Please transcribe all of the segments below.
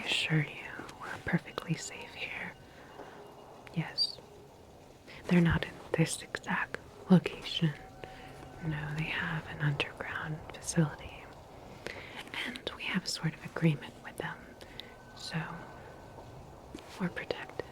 assure you, we're perfectly safe here. Yes, they're not in this exact location. No, they have an underground facility. And we have a sort of agreement with them. So, we're protected.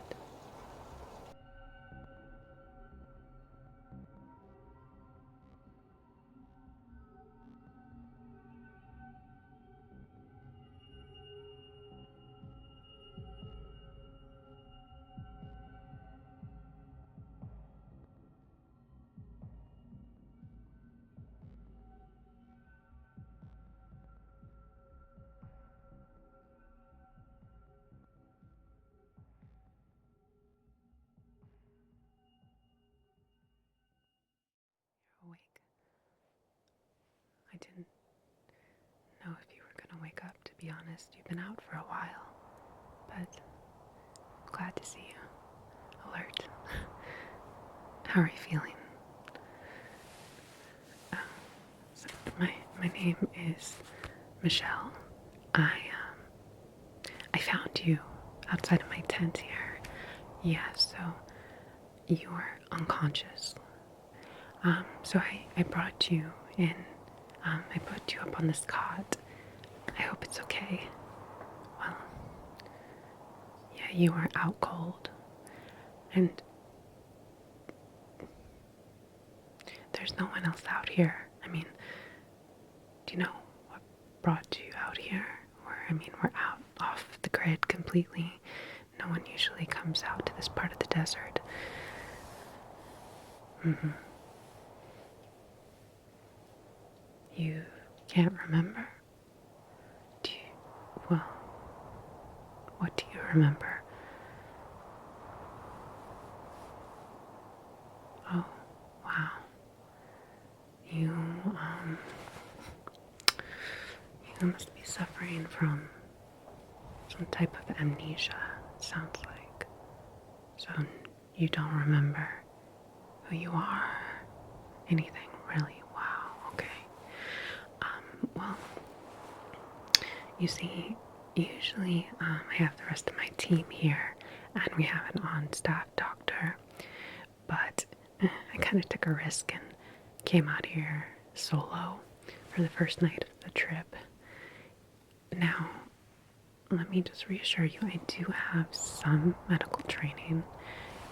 You're awake. I didn't know if you were gonna wake up, to be honest. You've been out for a while. But glad to see you. Alert. How are you feeling? So my name is Michelle. I found you outside of my tent here. Yeah, so you were unconscious. So I brought you in. I put you up on this cot. I hope it's okay. Well, yeah, you were out cold. And there's no one else out here. I mean, do you know what brought you out here? We're out off the grid completely. No one usually comes out to this part of the desert. You can't remember? Well, what do you remember? Oh, wow. You must be suffering from some type of amnesia, it sounds like. So you don't remember who you are, anything really. Wow, okay. Well, you see, usually I have the rest of my team here, and we have an on-staff doctor, but I kind of took a risk and came out here solo for the first night of the trip. Now, let me just reassure you, I do have some medical training,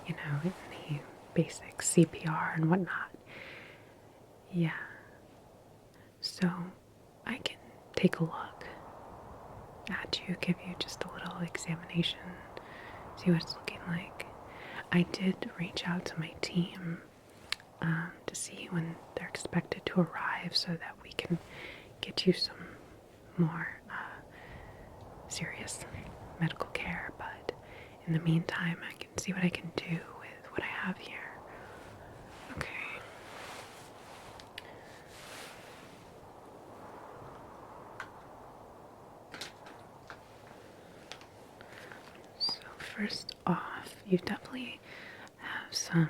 in the basic CPR and whatnot. Yeah. So, I can take a look at you, give you just a little examination, see what it's looking like. I did reach out to my team to see when they're expected to arrive so that we can get you some more serious medical care, but in the meantime I can see what I can do with what I have here. Okay. So first off, you definitely have some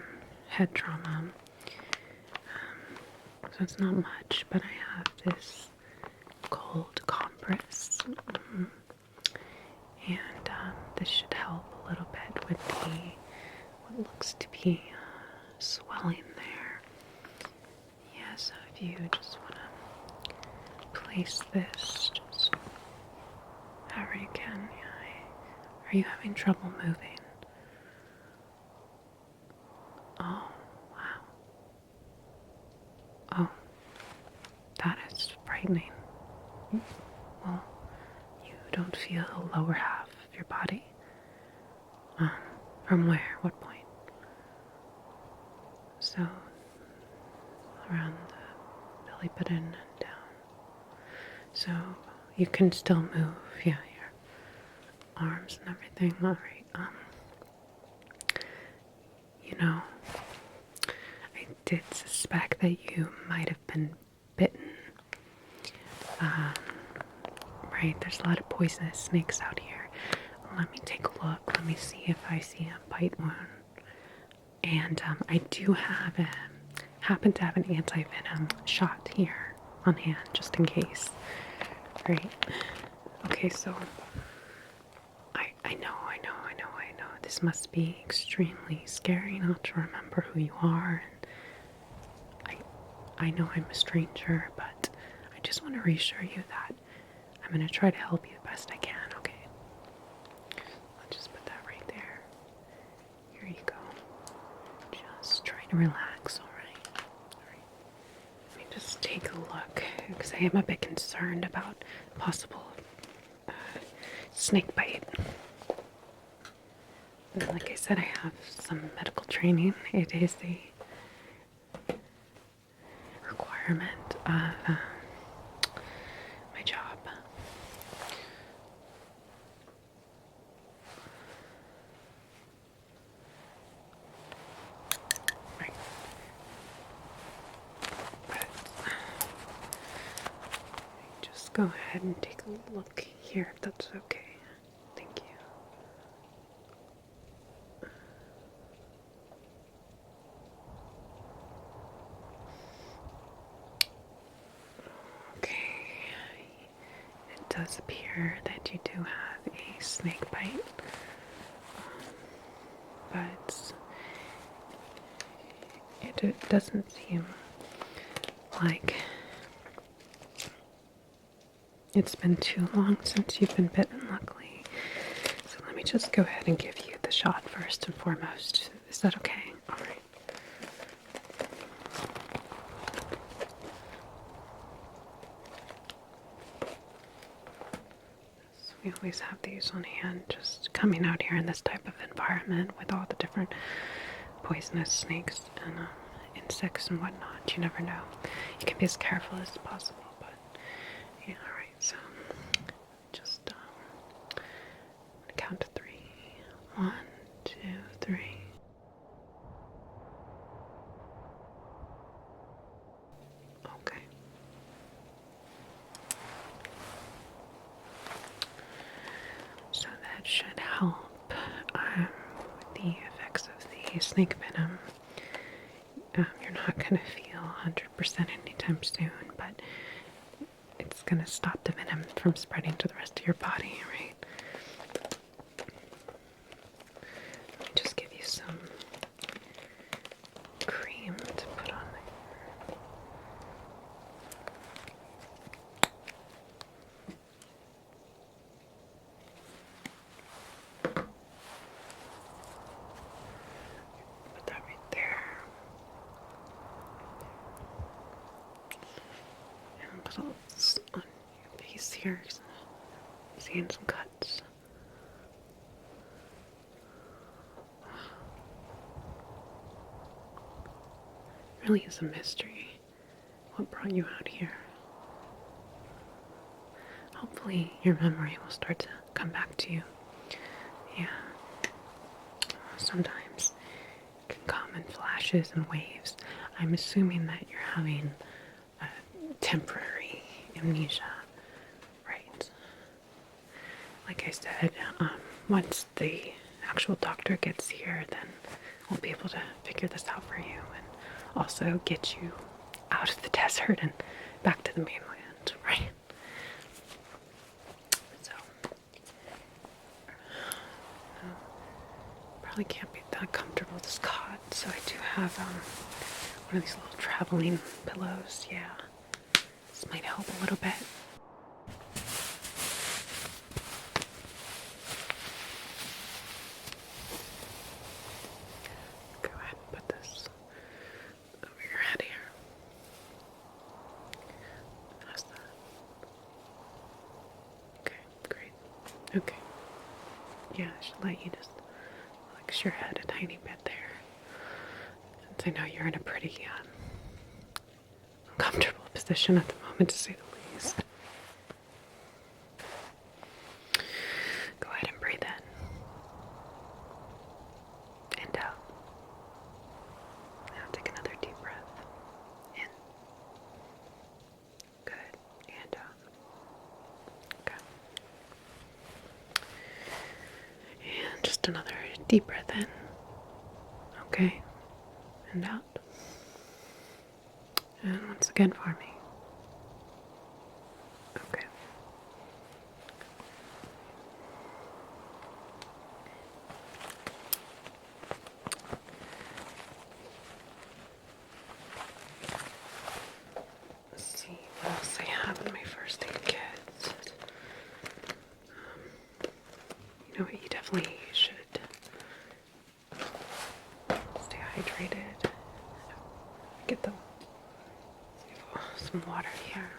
head trauma. So it's not much, but I have this cold compress. And this should help a little bit with what looks to be swelling there. Yeah, so if you just want to place this just however you can. Yeah. Are you having trouble moving? Oh, wow. Oh, that is frightening. Well, you don't feel the lower half of your body? From where? What point? So, around the belly button and down. So, you can still move, yeah, your arms and everything. Alright, I did suspect that you might have been bitten. Right, there's a lot of poisonous snakes out here. Let me take a look. Let me see if I see a bite wound. And I do happen to have an anti-venom shot here on hand, just in case. Right. Okay, so this must be extremely scary not to remember who you are. And I know I'm a stranger, but I just want to reassure you that I'm going to try to help you the best I can, okay? I'll just put that right there. Here you go. Just try to relax, alright? Alright. Let me just take a look, because I am a bit concerned about possible snake bite. And like I said, I have some medical training. It is a requirement of my job. Right. But just go ahead and take a look here if that's okay. Thank you. It does appear that you do have a snake bite, but it doesn't seem like it's been too long since you've been bitten, luckily. So let me just go ahead and give you the shot first and foremost. Is that okay? All right. We always have these on hand, just coming out here in this type of environment with all the different poisonous snakes and insects and whatnot. You never know. You can be as careful as possible, but yeah, alright, so just count to 3. 1, 2, 3. Okay. So that should help with the effects of the snake venom. You're not going to feel 100% anytime soon, but it's going to stop the venom from spreading to the rest of your body, right? Let me just give you some cream to put on there. Put that right there. And put all this on your face here. Seeing some cuts. Really is a mystery what brought you out here. Hopefully your memory will start to come back to you. Yeah. Sometimes it can come in flashes and waves. I'm assuming that you're having a temporary amnesia, right? Like I said, once the actual doctor gets here, then we'll be able to figure this out for you and also get you out of the desert and back to the mainland, right? So, probably can't be that comfortable with this cot, so I do have one of these little traveling pillows. Yeah, this might help a little bit. Go ahead and put this over your head here. How's that? Okay, great. Okay. Yeah, I should let you just flex your head a tiny bit there. Since I know you're in a pretty uncomfortable position at the moment, to say the least. Go ahead and breathe in. And out. Now take another deep breath. In. Good. And out. Okay. And just another deep breath in. Okay. And out. And once again for me. Okay. know what, you definitely should stay hydrated. Get some water here.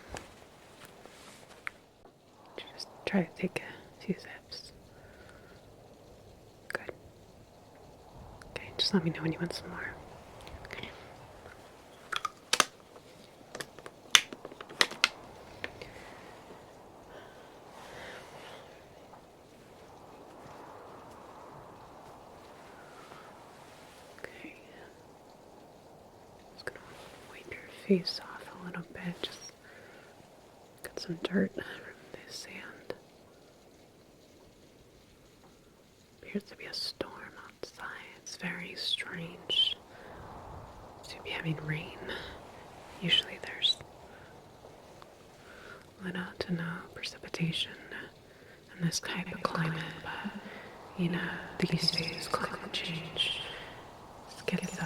Just try to take a few sips. Good. Okay, just let me know when you want some more. Okay. Okay. Just gonna wipe your face off a little bit. Just got some dirt from the sand. Appears to be a storm outside. It's very strange to be having rain. Usually there's little to no precipitation in this type of climate, but you know, these days climate change gets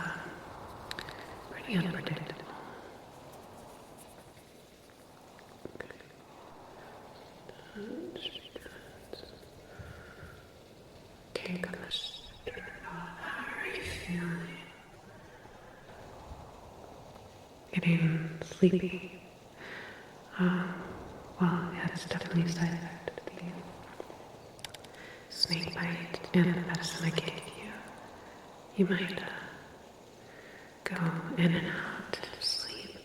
pretty unpredictable. Okay, I'm gonna start it off. How are you feeling? Getting sleepy. Well, yeah, it's definitely a side effect of the snake bite and the medicine I gave you. You might go in and out of sleep.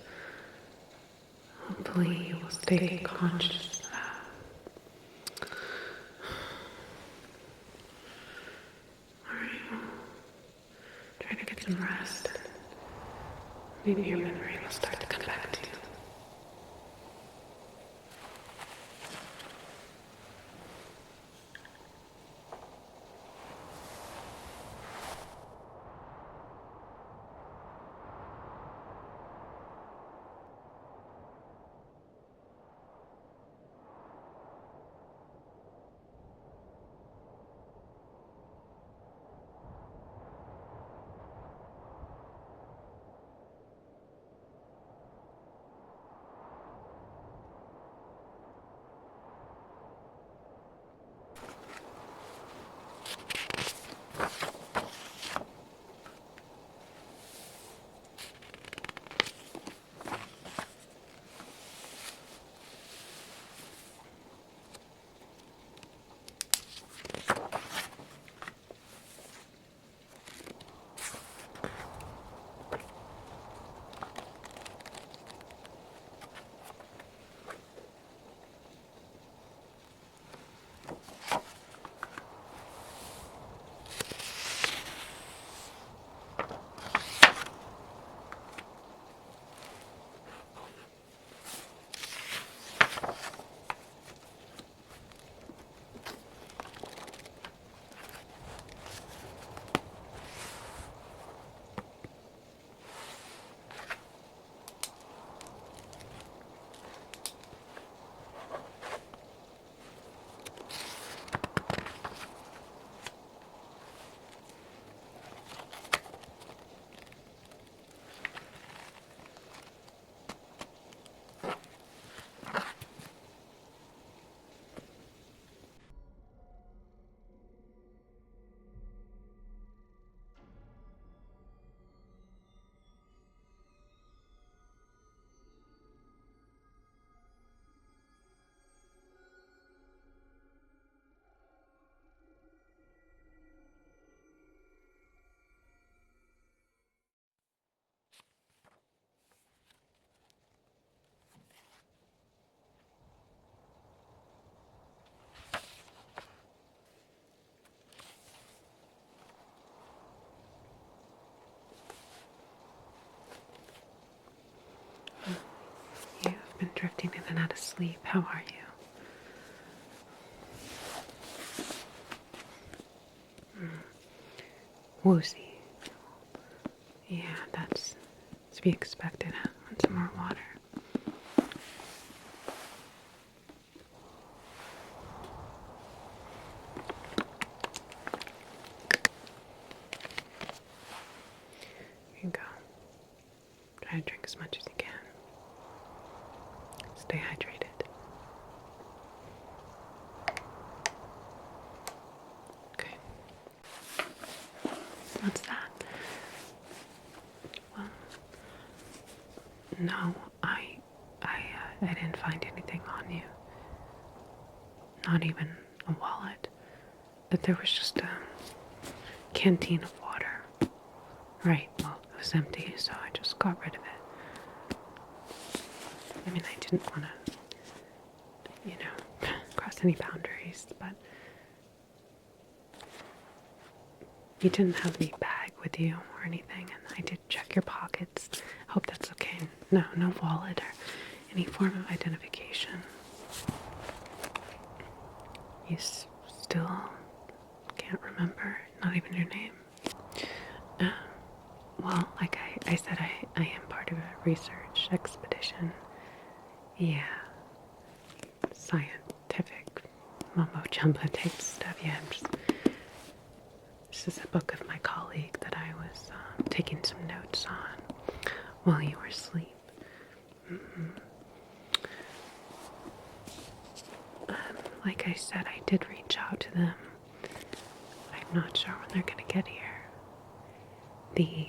Hopefully you will stay conscious of that. Alright, well, try to get some rest. Maybe your memory will start to come back to you. You've been drifting in and out of sleep. How are you? Woozy. Yeah, that's to be expected. Want some more water? Here you go. Try to drink as much as you can. Stay hydrated. No, I didn't find anything on you. Not even a wallet. But there was just a canteen of water. Right, well, it was empty, so I just got rid of it. I mean, I didn't want to, cross any boundaries, but you didn't have any bag with you or anything, and I did check your pockets. Hope that's okay. No wallet or any form of identification. You still can't remember, not even your name. Well, like I said, I am part of a research expedition. Yeah. Scientific mumbo jumbo type stuff. Yeah, this is a book of my colleague that I was taking some notes on while you were asleep. Like I said, I did reach out to them. I'm not sure when they're going to get here. The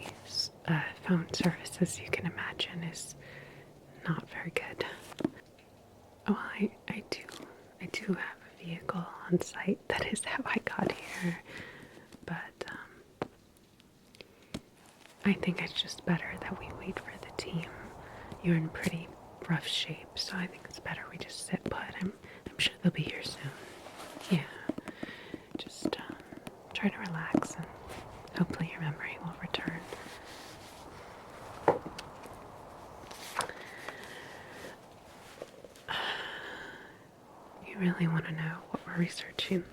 phone service, as you can imagine, is not very good. Well, I do have a vehicle on site. That is how I got here. But I think it's just better that we wait for the team. You're in pretty rough shape, so I think it's better we just sit put. I'm sure they'll be here soon. Yeah, just try to relax and hopefully your memory will return. You really want to know what we're researching?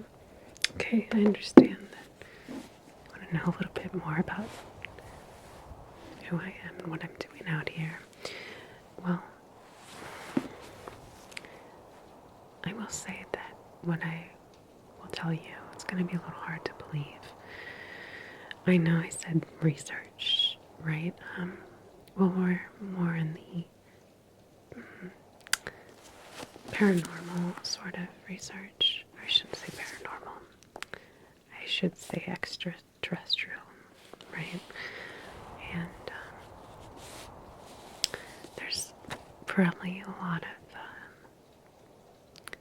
Okay, I understand that. I want to know a little bit more about who I am and what I'm doing out here. Well, I will say that what I will tell you, it's going to be a little hard to believe. I know I said research, right? Well, we're more in the paranormal sort of research. I shouldn't say paranormal. I should say extraterrestrial, right? And there's probably a lot of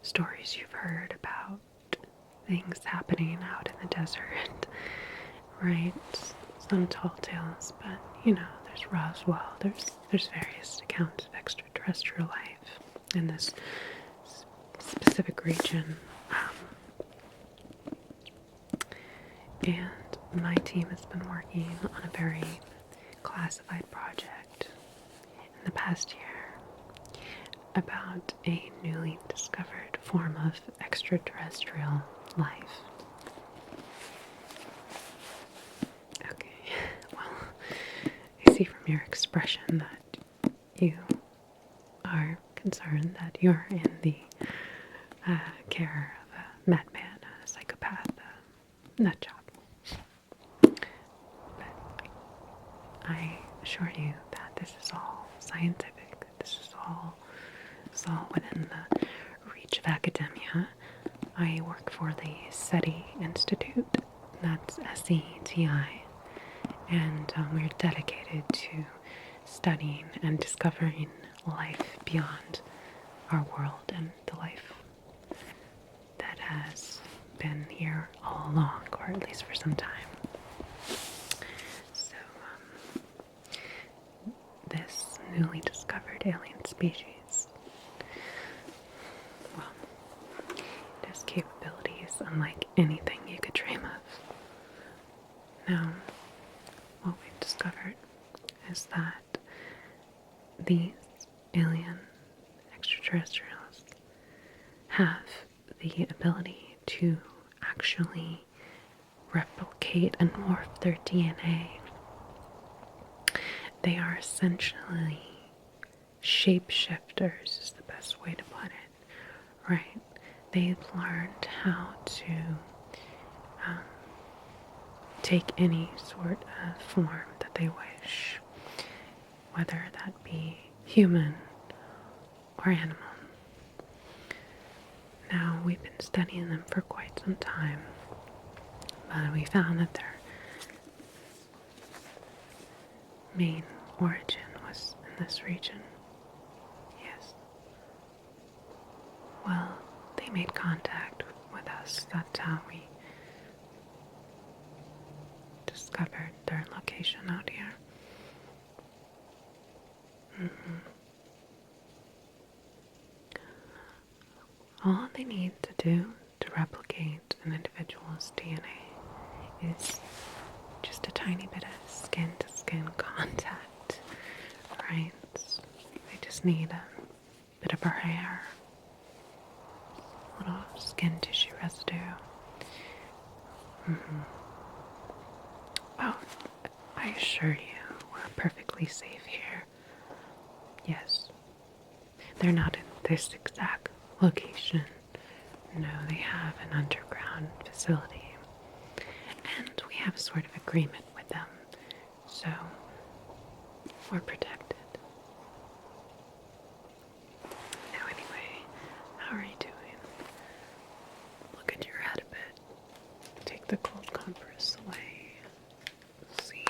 stories you've heard about things happening out in the desert, right? Some tall tales, but there's Roswell. There's various accounts of extraterrestrial life in this specific region. And my team has been working on a very classified project in the past year about a newly discovered form of extraterrestrial life. Okay, well, I see from your expression that you are concerned that you're in the care of a madman, a psychopath, a nut job. But I assure you that this is all scientific. This is all within the reach of academia. I work for the SETI Institute. That's SETI. And we're dedicated to studying and discovering life beyond our world and the life that has been here all along, or at least for some time. So, this newly discovered alien species, well, it has capabilities unlike anything you could dream of. Now, what we've discovered is that these alien extraterrestrials have the ability to actually replicate and morph their DNA. They are essentially shapeshifters, is the best way to put it, right? They've learned how to take any sort of form that they wish, whether that be human or animal. Now, we've been studying them for quite some time, but we found that their main origin was in this region Well, they made contact with us. That's how we discovered their location out here. All they need to do to replicate an individual's DNA is just a tiny bit of skin-to-skin contact, right? They just need a bit of our hair, a little skin tissue residue. Oh, I assure you, we're perfectly safe here. Yes, they're not in this exact location. No, they have an underground facility, and we have a sort of agreement with them, so we're protected. Now anyway, how are you doing? Look at your head a bit. Take the cold compress away. Let's see.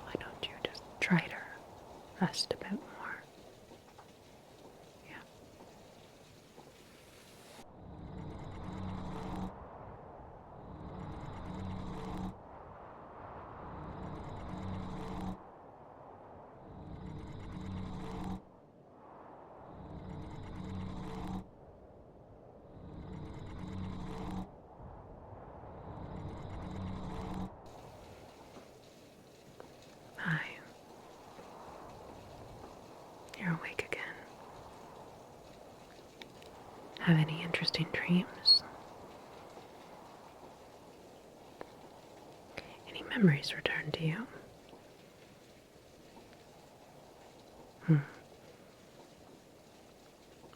Why don't you just try to rest a bit more? Yeah. Hi. You're awake again. Have any interesting dreams? Any memories return to you?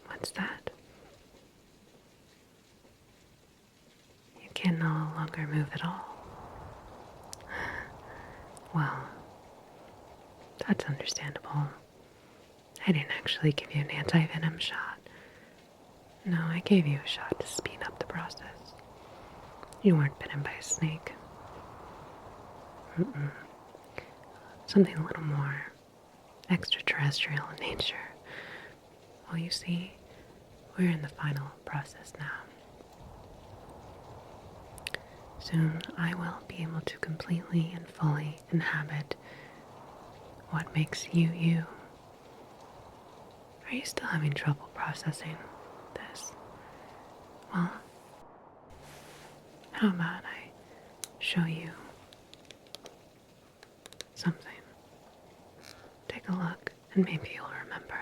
What's that? You can no longer move at all. Well, that's understandable. I didn't actually give you an anti-venom shot. No, I gave you a shot to speed up the process. You weren't bitten by a snake. Something a little more extraterrestrial in nature. Well, you see, we're in the final process now. Soon I will be able to completely and fully inhabit what makes you you. Are you still having trouble processing this? Well, how about I show you something? Take a look and maybe you'll remember.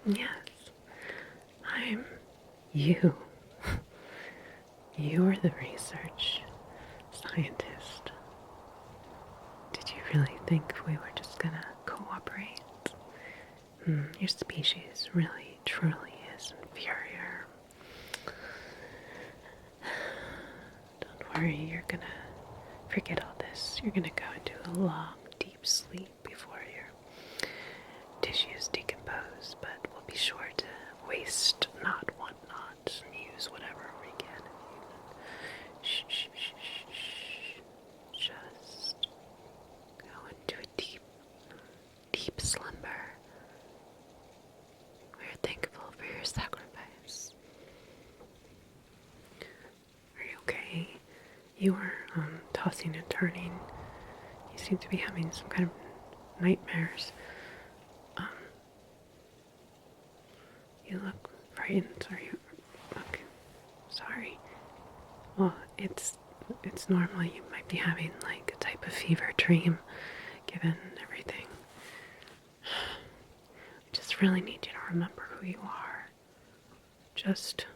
Yes, I'm you. You're the research scientist. Did you really think we were just gonna cooperate? Your species really, truly is inferior. Don't worry, you're gonna forget all this. You're gonna go into a long, deep sleep before your tissues decompose, but we'll be sure to waste not, want not, and use whatever we can. Shh, shh, shh, shh, shh. Just go into a deep, deep slumber. We're thankful for your sacrifice. Are you okay? You were tossing and turning. You seem to be having some kind of nightmares. You look frightened. Are you? Okay. Sorry. Well, it's normal. You might be having like a type of fever dream, given everything. I just really need you to remember who you are. Just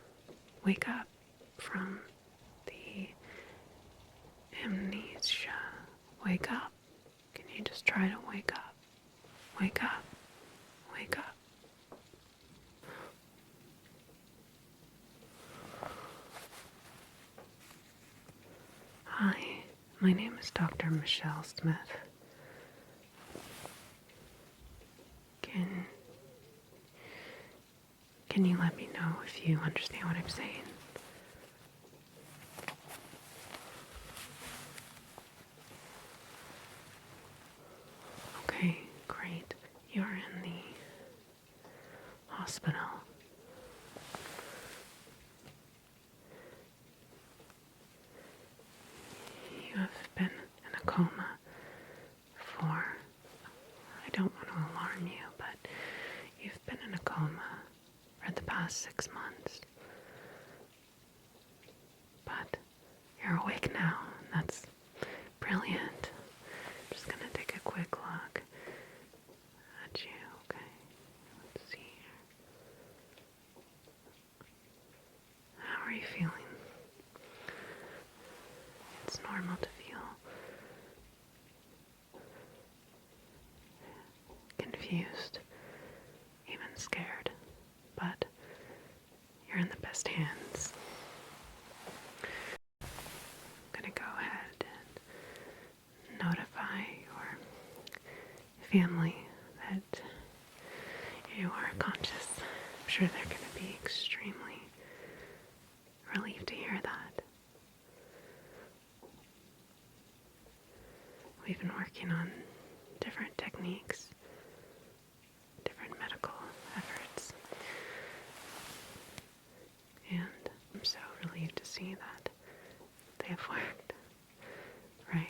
wake up from the amnesia. Wake up. Can you just try to wake up? Wake up. Wake up. Hi, My name is Dr. Michelle Smith. Can you let me know if you understand what I'm saying? Okay, great. You're in the hospital. You have been in a coma for, I don't want to alarm you, but you've been in a coma for the past 6 months. But you're awake now, and that's brilliant. I'm just gonna take a quick look at you, okay? Let's see here. How are you feeling? It's normal to feel confused, even scared, but you're in the best hands. I'm gonna go ahead and notify your family that you are conscious. I'm sure they're gonna be extremely relieved to hear that. We've been working on different techniques, different medical efforts, and I'm so relieved to see that they have worked. Right?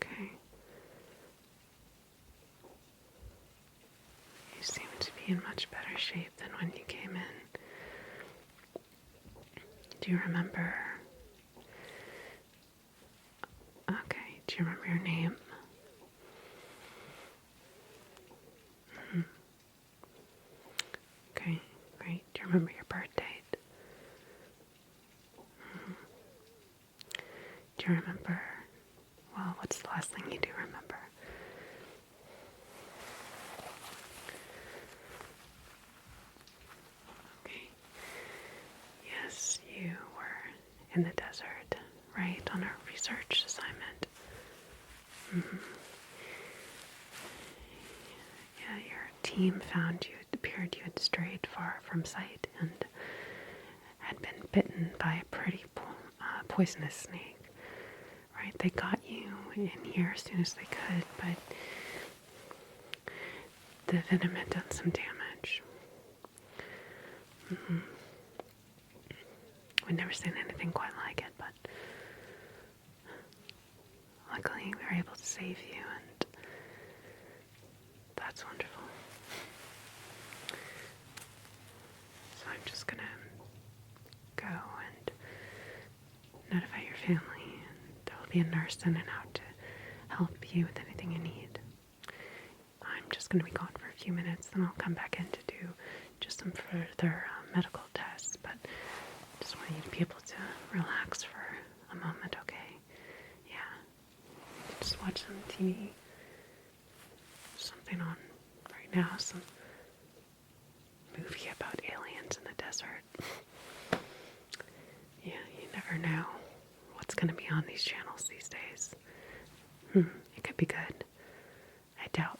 Okay. You seem to be in much better shape than when you came in. Do you remember? Okay, do you remember your name? Okay, great. Do you remember your birth date? Do you remember, well, what's the last thing you do remember? Okay. Yes, you were in the desert, right, on a research assignment. Yeah, your team found you. It appeared you had strayed far from sight and had been bitten by a pretty poisonous snake. Right, they got you in here as soon as they could, but the venom had done some damage. We've never seen anything quite like it, but luckily we were able to save you, and that's wonderful. So I'm just gonna go and notify your family, and there will be a nurse in and out to help you with anything you need. I'm just gonna be gone for a few minutes, then I'll come back in to do just some further medical tests, but just want you to be able to relax for a moment, okay? Yeah. Just watch some TV. Something on right now, some movie about aliens in the desert. Yeah, you never know what's going to be on these channels these days. It could be good. I doubt,